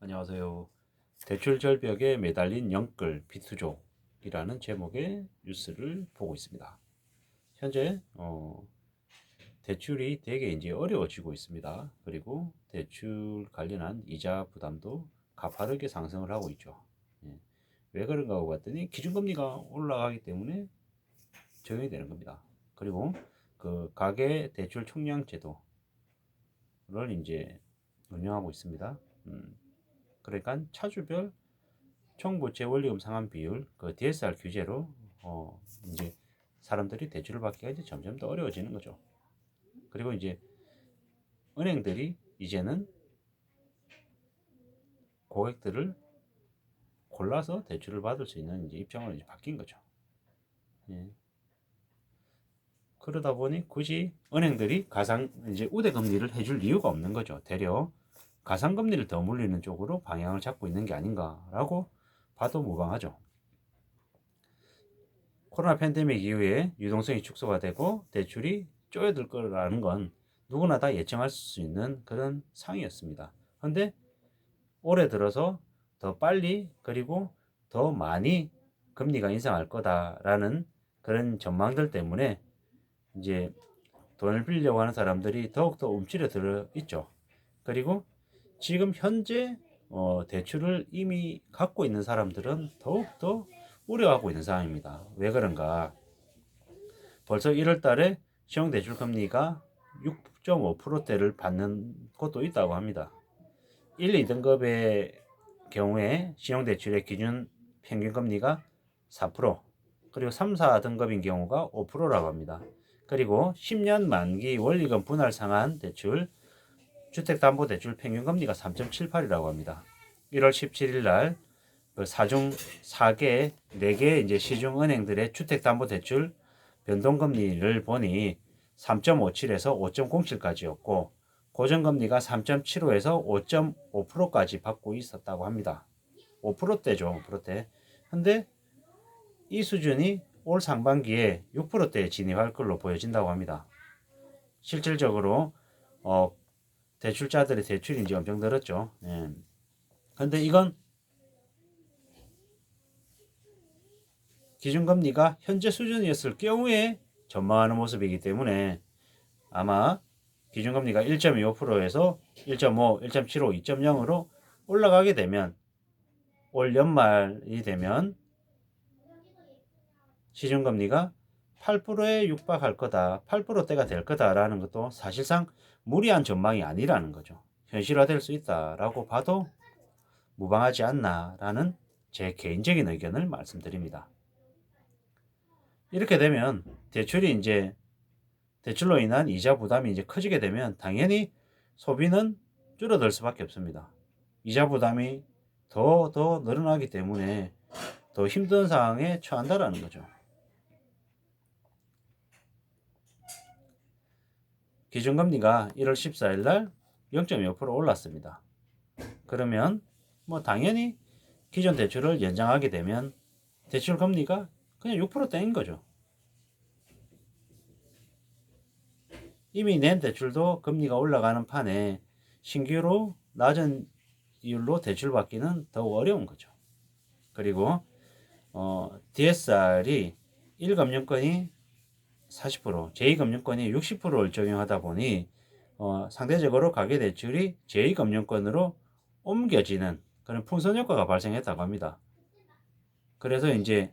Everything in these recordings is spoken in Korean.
안녕하세요. 대출 절벽에 매달린 영끌 비투족이라는 제목의 뉴스를 보고 있습니다. 현재 대출이 되게 이제 어려워지고 있습니다. 그리고 대출 관련한 이자 부담도 가파르게 상승을 하고 있죠. 예. 왜 그런가 하고 봤더니 기준금리가 올라가기 때문에 적용이 되는 겁니다. 그리고 그 가계 대출 총량 제도를 이제 운영하고 있습니다. 그러니까 차주별 총부채 원리금 상환 비율, 그 DSR 규제로 이제 사람들이 대출을 받기가 이제 점점 더 어려워지는 거죠. 그리고 이제 은행들이 이제는 고객들을 골라서 대출을 받을 수 있는 이제 입장으로 이제 바뀐 거죠. 예. 그러다 보니 굳이 은행들이 가상 이제 우대 금리를 해줄 이유가 없는 거죠. 되려 가상 금리를 더 물리는 쪽으로 방향을 잡고 있는 게 아닌가라고 봐도 무방하죠. 코로나 팬데믹 이후에 유동성이 축소가 되고 대출이 쪼여들 거라는 건 누구나 다 예측할 수 있는 그런 상황이었습니다. 그런데 올해 들어서 더 빨리 그리고 더 많이 금리가 인상할 거다라는 그런 전망들 때문에 이제 돈을 빌려고 하는 사람들이 더욱더 움츠려 들어 있죠. 그리고 지금 현재 대출을 이미 갖고 있는 사람들은 더욱더 우려하고 있는 상황입니다. 왜 그런가? 벌써 1월 달에 신용대출 금리가 6.5%대를 받는 곳도 있다고 합니다. 1, 2등급의 경우에 신용대출의 기준 평균 금리가 4%, 그리고 3, 4등급인 경우가 5%라고 합니다. 그리고 10년 만기 원리금 분할 상환 대출, 주택담보대출 평균 금리가 3.78이라고 합니다. 1월 17일 날 그 사중 4개, 4개 이제 시중 은행들의 주택담보대출 변동금리를 보니 3.57에서 5.07까지였고 고정금리가 3.75에서 5.5%까지 받고 있었다고 합니다. 5%대죠, 5%대. 근데 이 수준이 올 상반기에 6%대에 진입할 걸로 보여진다고 합니다. 실질적으로 대출자들의 대출이 이제 엄청 늘었죠. 예. 근데 이건 기준금리가 현재 수준이었을 경우에 전망하는 모습이기 때문에 아마 기준금리가 1.25%에서 1.5, 1.75, 2.0으로 올라가게 되면 올 연말이 되면 시중금리가 8%에 육박할 거다, 8%대가 될 거다라는 것도 사실상 무리한 전망이 아니라는 거죠. 현실화될 수 있다라고 봐도 무방하지 않나라는 제 개인적인 의견을 말씀드립니다. 이렇게 되면 대출로 인한 이자 부담이 이제 커지게 되면 당연히 소비는 줄어들 수밖에 없습니다. 이자 부담이 더 늘어나기 때문에 더 힘든 상황에 처한다라는 거죠. 기준금리가 1월 14일 날 0.25% 올랐습니다. 그러면 뭐 당연히 기존 대출을 연장하게 되면 대출 금리가 그냥 6%대인 거죠. 이미 낸 대출도 금리가 올라가는 판에 신규로 낮은 이율로 대출받기는 더욱 어려운 거죠. 그리고 DSR이 1금융권이 40%, 제2금융권이 60%를 적용하다 보니 상대적으로 가계대출이 제2금융권으로 옮겨지는 그런 풍선 효과가 발생했다고 합니다. 그래서 이제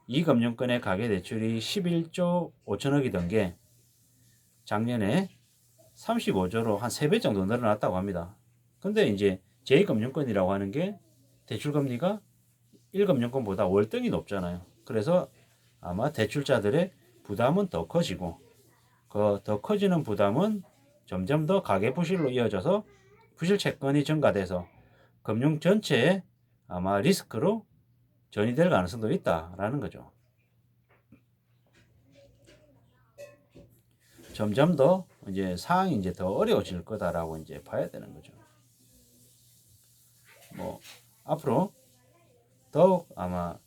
2금융권의 가계대출이 11조 5천억이던 게 작년에 35조로 한 3배 정도 늘어났다고 합니다. 근데 이제 제2금융권이라고 하는 게 대출금리가 1금융권보다 월등히 높잖아요. 그래서 아마 대출자들의 부담은 더 커지고 그 더 커지는 부담은 점점 더 가계부실로 이어져서 부실 채권이 증가돼서 금융 전체에 아마 리스크로 전이될 가능성도 있다라는 거죠. 점점 더 이제 상황이 이제 더 어려워질 거다라고 이제 봐야 되는 거죠. 뭐 앞으로 더욱 아마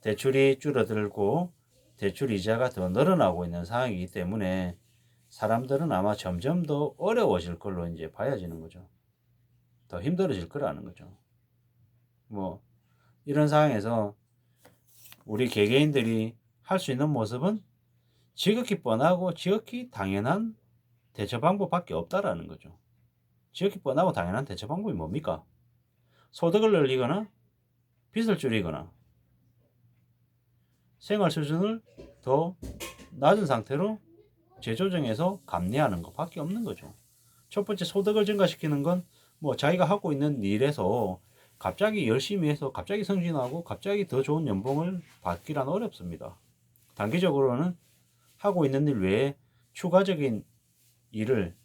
대출이 줄어들고 대출 이자가 더 늘어나고 있는 상황이기 때문에 사람들은 아마 점점 더 어려워질 걸로 이제 봐야지는 거죠. 더 힘들어질 거라는 거죠. 뭐 이런 상황에서 우리 개개인들이 할 수 있는 모습은 지극히 뻔하고 지극히 당연한 대처 방법밖에 없다라는 거죠. 지극히 뻔하고 당연한 대처 방법이 뭡니까? 소득을 늘리거나 빚을 줄이거나 생활 수준을 더 낮은 상태로 재조정해서 감내하는 것밖에 없는 거죠. 첫 번째 소득을 증가시키는 건 뭐 자기가 하고 있는 일에서 갑자기 열심히 해서 갑자기 승진하고 갑자기 더 좋은 연봉을 받기란 어렵습니다. 단기적으로는 하고 있는 일 외에 추가적인 일을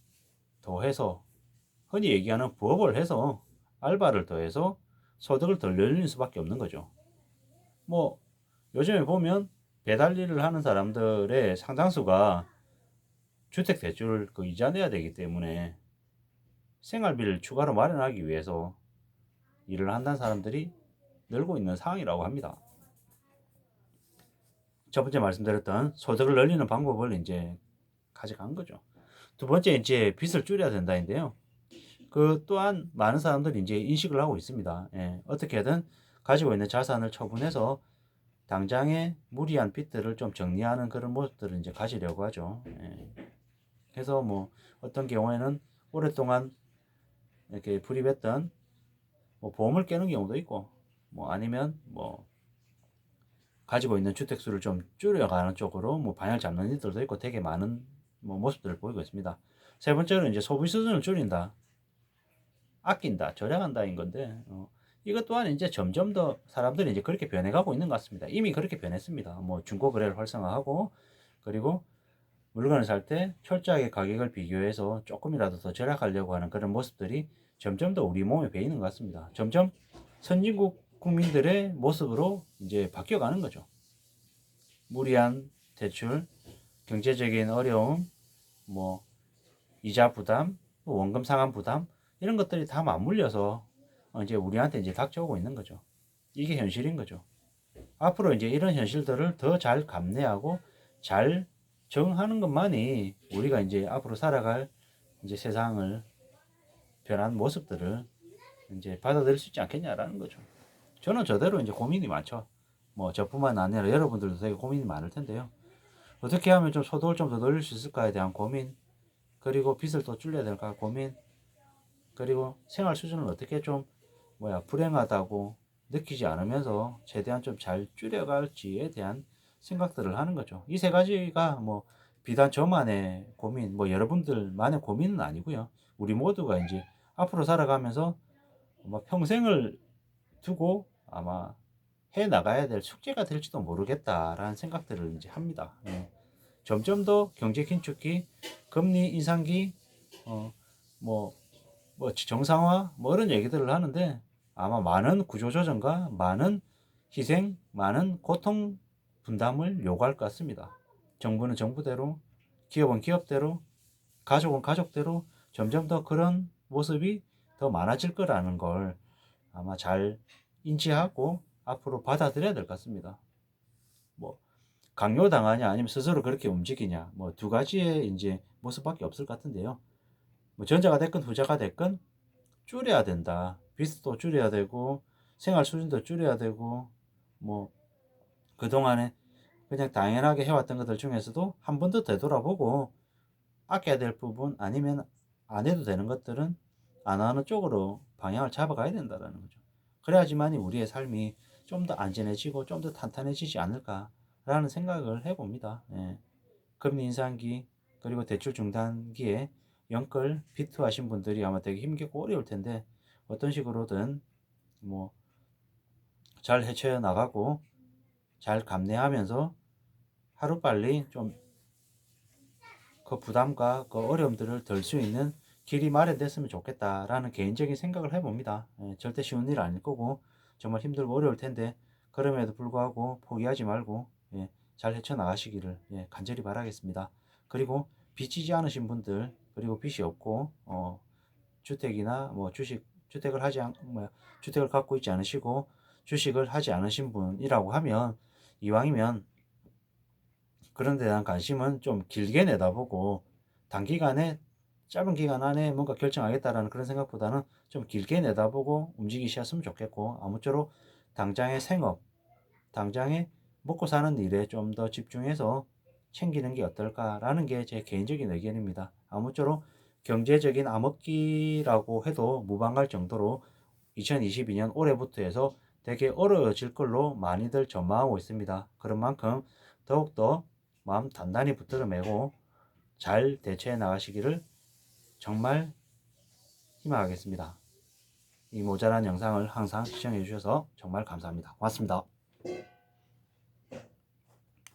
더해서 흔히 얘기하는 부업을 해서 알바를 더해서 소득을 덜 늘리는 수밖에 없는 거죠. 뭐 요즘에 보면 배달 일을 하는 사람들의 상당수가 주택 대출 그 이자 내야 되기 때문에 생활비를 추가로 마련하기 위해서 일을 한다는 사람들이 늘고 있는 상황이라고 합니다. 첫 번째 말씀드렸던 소득을 늘리는 방법을 이제 가져간 거죠. 두 번째 이제 빚을 줄여야 된다인데요. 그 또한 많은 사람들이 이제 인식을 하고 있습니다. 예, 어떻게든 가지고 있는 자산을 처분해서 당장의 무리한 빚들을 좀 정리하는 그런 모습들을 이제 가지려고 하죠. 예. 그래서 뭐 어떤 경우에는 오랫동안 이렇게 불입했던 뭐 보험을 깨는 경우도 있고, 뭐 아니면 뭐 가지고 있는 주택 수를 좀 줄여가는 쪽으로 뭐 방향을 잡는 일들도 있고 되게 많은 뭐 모습들을 보이고 있습니다. 세 번째는 이제 소비 수준을 줄인다, 아낀다, 절약한다인 건데 이것 또한 이제 점점 더 사람들이 이제 그렇게 변해가고 있는 것 같습니다. 이미 그렇게 변했습니다. 뭐 중고 거래를 활성화하고 그리고 물건을 살 때 철저하게 가격을 비교해서 조금이라도 더 절약하려고 하는 그런 모습들이 점점 더 우리 몸에 배이는 것 같습니다. 점점 선진국 국민들의 모습으로 이제 바뀌어가는 거죠. 무리한 대출, 경제적인 어려움, 뭐 이자 부담, 원금 상환 부담 이런 것들이 다 맞물려서 이제 우리한테 이제 닥쳐오고 있는 거죠. 이게 현실인 거죠. 앞으로 이제 이런 현실들을 더 잘 감내하고 잘 적응하는 것만이 우리가 이제 앞으로 살아갈 이제 세상을 변한 모습들을 이제 받아들일 수 있지 않겠냐라는 거죠. 저는 저대로 이제 고민이 많죠. 뭐 저뿐만 아니라 여러분들도 되게 고민이 많을 텐데요. 어떻게 하면 좀 소득을 좀 더 늘릴 수 있을까에 대한 고민, 그리고 빚을 또 줄여야 될까 고민, 그리고 생활 수준을 어떻게 좀 불행하다고 느끼지 않으면서 최대한 좀 잘 줄여갈지에 대한 생각들을 하는 거죠. 이 세 가지가 뭐 비단 저만의 고민, 뭐 여러분들만의 고민은 아니고요. 우리 모두가 이제 앞으로 살아가면서 평생을 두고 아마 해 나가야 될 숙제가 될지도 모르겠다라는 생각들을 이제 합니다. 예. 점점 더 경제 긴축기, 금리 인상기, 어, 뭐, 정상화, 뭐 이런 얘기들을 하는데 아마 많은 구조조정과 많은 희생, 많은 고통 분담을 요구할 것 같습니다. 정부는 정부대로, 기업은 기업대로, 가족은 가족대로 점점 더 그런 모습이 더 많아질 거라는 걸 아마 잘 인지하고 앞으로 받아들여야 될 것 같습니다. 뭐 강요당하냐 아니면 스스로 그렇게 움직이냐 뭐 두 가지의 이제 모습밖에 없을 것 같은데요. 뭐 전자가 됐건 후자가 됐건 줄여야 된다. 빚도 줄여야 되고 생활 수준도 줄여야 되고 뭐 그동안에 그냥 당연하게 해왔던 것들 중에서도 한 번 더 되돌아보고 아껴야 될 부분 아니면 안 해도 되는 것들은 안 하는 쪽으로 방향을 잡아가야 된다는 거죠. 그래야지만이 우리의 삶이 좀 더 안전해지고 좀 더 탄탄해지지 않을까라는 생각을 해봅니다. 예. 금리 인상기 그리고 대출 중단기에 연끌 비투하신 분들이 아마 되게 힘겹고 어려울 텐데 어떤 식으로든 뭐 잘 헤쳐 나가고 잘 감내하면서 하루빨리 좀 그 부담과 그 어려움들을 덜 수 있는 길이 마련됐으면 좋겠다라는 개인적인 생각을 해봅니다. 예, 절대 쉬운 일 아닐 거고 정말 힘들고 어려울 텐데 그럼에도 불구하고 포기하지 말고 잘 헤쳐나가시기를 간절히 바라겠습니다. 그리고 빚지지 않으신 분들 그리고 빚이 없고 주택이나 뭐 주택을 갖고 있지 않으시고 주식을 하지 않으신 분이라고 하면 이왕이면 그런 데 대한 관심은 좀 길게 내다보고 단기간에 짧은 기간 안에 뭔가 결정하겠다라는 그런 생각보다는 좀 길게 내다보고 움직이셨으면 좋겠고, 아무쪼록 당장의 생업, 당장에 먹고 사는 일에 좀 더 집중해서 챙기는 게 어떨까라는 게 제 개인적인 의견입니다. 아무쪼록 경제적인 암흑기라고 해도 무방할 정도로 2022년 올해부터 해서 되게 어려워질 걸로 많이들 전망하고 있습니다. 그런 만큼 더욱더 마음 단단히 붙들어 매고 잘 대처해 나가시기를 정말 희망하겠습니다. 이 모자란 영상을 항상 시청해 주셔서 정말 감사합니다. 고맙습니다.